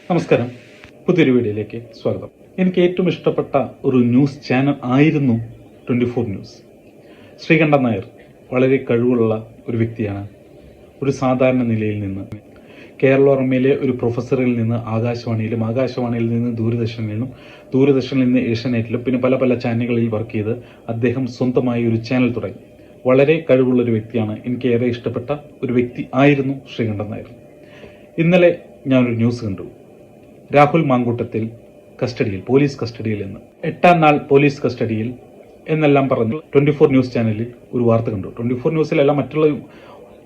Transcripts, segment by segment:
നമസ്കാരം, പുതിയൊരു വീഡിയോയിലേക്ക് സ്വാഗതം. എനിക്ക് ഏറ്റവും ഇഷ്ടപ്പെട്ട ഒരു ന്യൂസ് ചാനൽ ആയിരുന്നു 24 ന്യൂസ്. ശ്രീകണ്ഠൻ നായർ വളരെ കഴിവുള്ള ഒരു വ്യക്തിയാണ്. ഒരു സാധാരണ നിലയിൽ നിന്ന് കേരളോർമ്മയിലെ ഒരു പ്രൊഫസറിൽ നിന്ന് ആകാശവാണിയിൽ നിന്ന് ദൂരദർശനിൽ നിന്ന് ഏഷ്യാനെറ്റിലും പിന്നെ പല പല ചാനലുകളിൽ വർക്ക് ചെയ്ത് അദ്ദേഹം സ്വന്തമായി ഒരു ചാനൽ തുടങ്ങി. വളരെ കഴിവുള്ള ഒരു വ്യക്തിയാണ്. എനിക്ക് ഏറെ ഇഷ്ടപ്പെട്ട ഒരു വ്യക്തി ആയിരുന്നു ശ്രീകണ്ഠൻ നായർ. ഇന്നലെ ഞാനൊരു ന്യൂസ് കണ്ടു. രാഹുൽ മാങ്കൂട്ടത്തിൽ പോലീസ് കസ്റ്റഡിയിൽ എന്ന് 8-ാം നാൾ പോലീസ് കസ്റ്റഡിയിൽ എന്നെല്ലാം പറഞ്ഞ് 24 ന്യൂസ് ചാനലിൽ ഒരു വാർത്ത കണ്ടു. 24 ന്യൂസിലെല്ലാം മറ്റുള്ള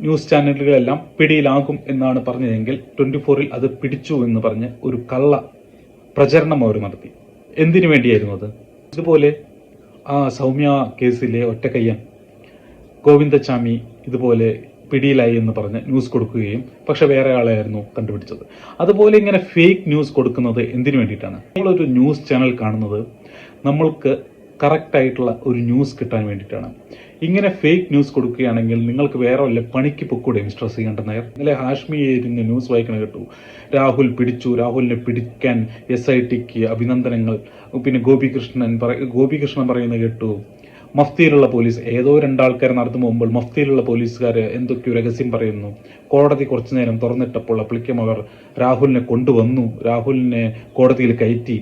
ന്യൂസ് ചാനലുകളെല്ലാം പിടിയിലാകും എന്നാണ് പറഞ്ഞതെങ്കിൽ 24-ൽ അത് പിടിച്ചു എന്ന് പറഞ്ഞ് ഒരു കള്ള പ്രചരണം അവർ നടത്തി. എന്തിനു വേണ്ടിയായിരുന്നു അത്? ഇതുപോലെ ആ സൗമ്യ കേസിലെ ഒറ്റക്കയ്യൻ ഗോവിന്ദച്ചാമി ഇതുപോലെ പിടിയിലായി എന്ന് പറഞ്ഞ് ന്യൂസ് കൊടുക്കുകയും പക്ഷെ വേറെ ആളെയായിരുന്നു കണ്ടുപിടിച്ചത്. അതുപോലെ ഇങ്ങനെ ഫേക്ക് ന്യൂസ് കൊടുക്കുന്നത് എന്തിനു വേണ്ടിയിട്ടാണ്? നമ്മളൊരു ന്യൂസ് ചാനൽ കാണുന്നത് നമ്മൾക്ക് കറക്റ്റായിട്ടുള്ള ഒരു ന്യൂസ് കിട്ടാൻ വേണ്ടിയിട്ടാണ്. ഇങ്ങനെ ഫേക്ക് ന്യൂസ് കൊടുക്കുകയാണെങ്കിൽ നിങ്ങൾക്ക് വേറെ വല്ല പണിക്ക് പൊക്കൂടെ മിസ്റ്റർ ശ്രീകണ്ഠൻ നായർ? ഇന്നലെ ഹാഷ്മിയായിരുന്നു ന്യൂസ് വായിക്കണ കേട്ടു. രാഹുലിനെ പിടിക്കാൻ SITക്ക് അഭിനന്ദനങ്ങൾ. പിന്നെ ഗോപികൃഷ്ണൻ പറയുന്നത് കേട്ടു. മഫ്തിയിലുള്ള പോലീസ് ഏതോ 2 ആൾക്കാർ നടന്നു പോകുമ്പോൾ മഫ്തിയിലുള്ള പോലീസുകാർ എന്തൊക്കെയോ രഹസ്യം പറയുന്നു. കോടതി കുറച്ചു നേരം തുറന്നിട്ടപ്പോൾ അപ്പോഴേക്കും അവർ രാഹുലിനെ കൊണ്ടുവന്നു, രാഹുലിനെ കോടതിയിൽ കയറ്റി.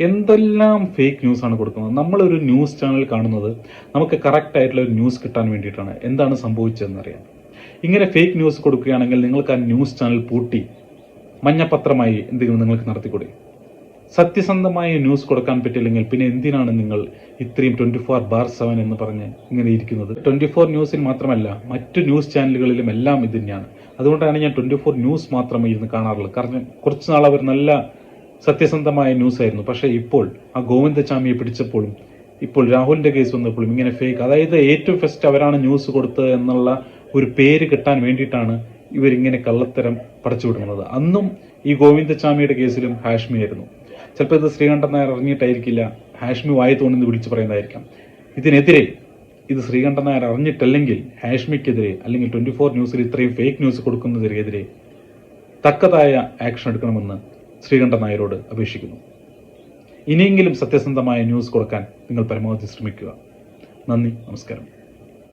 എന്തെല്ലാം ഫേക്ക് ന്യൂസാണ് കൊടുക്കുന്നത്. നമ്മളൊരു ന്യൂസ് ചാനൽ കാണുന്നത് നമുക്ക് കറക്റ്റ് ആയിട്ടുള്ള ഒരു ന്യൂസ് കിട്ടാൻ വേണ്ടിയിട്ടാണ്. എന്താണ് സംഭവിച്ചതെന്നറിയാം. ഇങ്ങനെ ഫേക്ക് ന്യൂസ് കൊടുക്കുകയാണെങ്കിൽ നിങ്ങൾക്ക് ആ ന്യൂസ് ചാനൽ പൂട്ടി മഞ്ഞപ്പത്രമായി എന്തെങ്കിലും നിങ്ങൾക്ക് നടത്തിക്കൂടെ? സത്യസന്ധമായ ന്യൂസ് കൊടുക്കാൻ പറ്റില്ലെങ്കിൽ പിന്നെ എന്തിനാണ് നിങ്ങൾ ഇത്രയും 24/7 എന്ന് പറഞ്ഞ് ഇങ്ങനെ ഇരിക്കുന്നത്? 24 ന്യൂസിൽ മാത്രമല്ല മറ്റു ന്യൂസ് ചാനലുകളിലും എല്ലാം ഇത് തന്നെയാണ്. അതുകൊണ്ടാണ് ഞാൻ 24 ന്യൂസ് മാത്രമേ ഇരുന്ന് കാണാറുള്ളൂ. കാരണം കുറച്ച് നാൾ അവർ നല്ല സത്യസന്ധമായ ന്യൂസ് ആയിരുന്നു. പക്ഷേ ഇപ്പോൾ ആ ഗോവിന്ദച്ചാമിയെ പിടിച്ചപ്പോഴും ഇപ്പോൾ രാഹുലിന്റെ കേസ് വന്നപ്പോഴും ഇങ്ങനെ ഫേക്ക്, അതായത് ഏറ്റവും ഫസ്റ്റ് അവരാണ് ന്യൂസ് കൊടുത്തത് എന്നുള്ള ഒരു പേര് കിട്ടാൻ വേണ്ടിയിട്ടാണ് ഇവരിങ്ങനെ കള്ളത്തരം പടച്ചുവിടുന്നത്. അന്നും ഈ ഗോവിന്ദച്ചാമിയുടെ കേസിലും ഹാഷ്മി ആയിരുന്നു. ചിലപ്പോൾ ഇത് ശ്രീകണ്ഠൻ നായർ അറിഞ്ഞിട്ടായിരിക്കില്ല, ഹാഷ്മി വായി തോന്നുന്നത് വിളിച്ചു പറയുന്നതായിരിക്കാം. ഇതിനെതിരെ ഇത് ശ്രീകണ്ഠൻ നായർ അറിഞ്ഞിട്ടല്ലെങ്കിൽ ഹാഷ്മിക്കെതിരെ അല്ലെങ്കിൽ 24 ന്യൂസിൽ ഇത്രയും ഫേക്ക് ന്യൂസ് കൊടുക്കുന്നതിനെതിരെ തക്കതായ ആക്ഷൻ എടുക്കണമെന്ന് ശ്രീകണ്ഠൻ നായരോട് അപേക്ഷിക്കുന്നു. ഇനിയെങ്കിലും സത്യസന്ധമായ ന്യൂസ് കൊടുക്കാൻ നിങ്ങൾ പരമാവധി ശ്രമിക്കുക. നന്ദി, നമസ്കാരം.